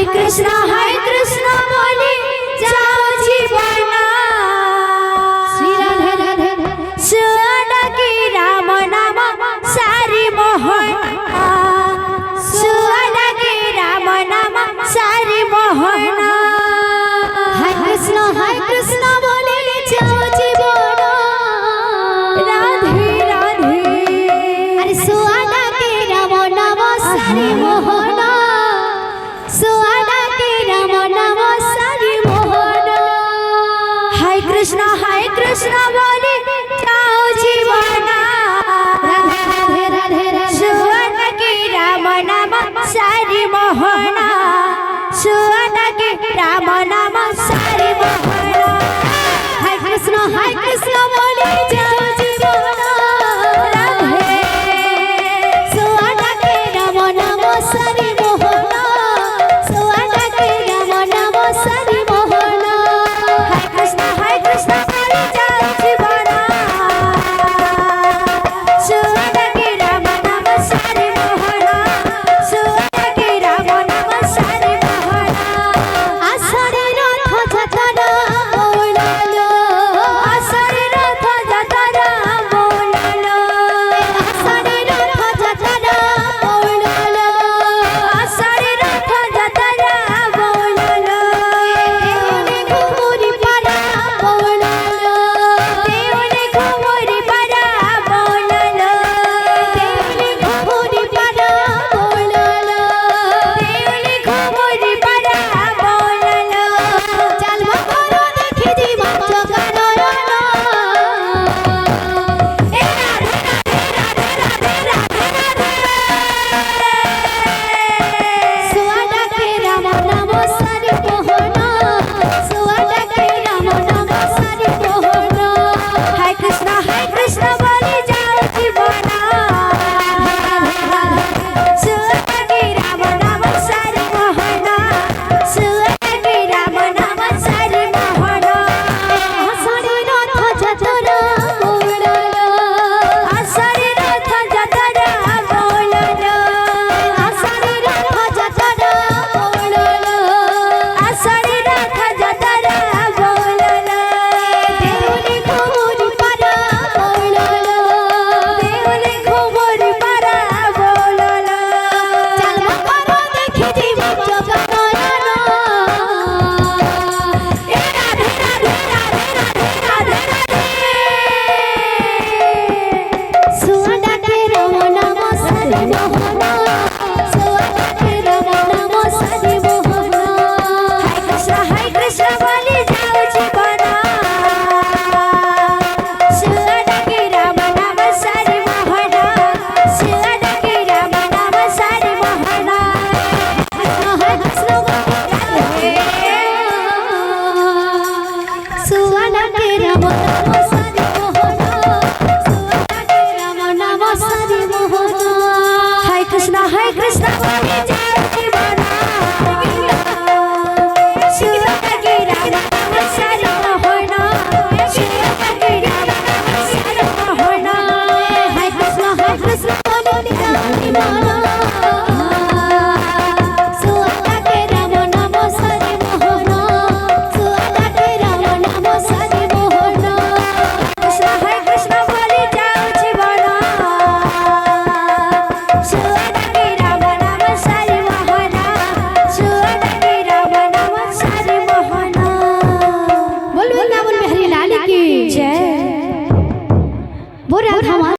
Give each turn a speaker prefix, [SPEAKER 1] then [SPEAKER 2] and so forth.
[SPEAKER 1] কৃষ্ণ বলে যাও জীবন শ্রী রাধে রাধে সুয়াডাকি রাম নাম সারি মোহন সুয়াডাকি রাম নাম সারি মোহন হরে কৃষ্ণ বলে যাও জীবন রাধে রাধে আরে সুয়াডাকি রাম নাম সারি মোহন সুয়াডাকি রাম নাম সারি মোহন হরে কৃষ্ণ বলে যাও জীবন রাধে রাধে সুয়াডাকি রাম নাম সারি মোহন সুয়াডাকি রাম নাম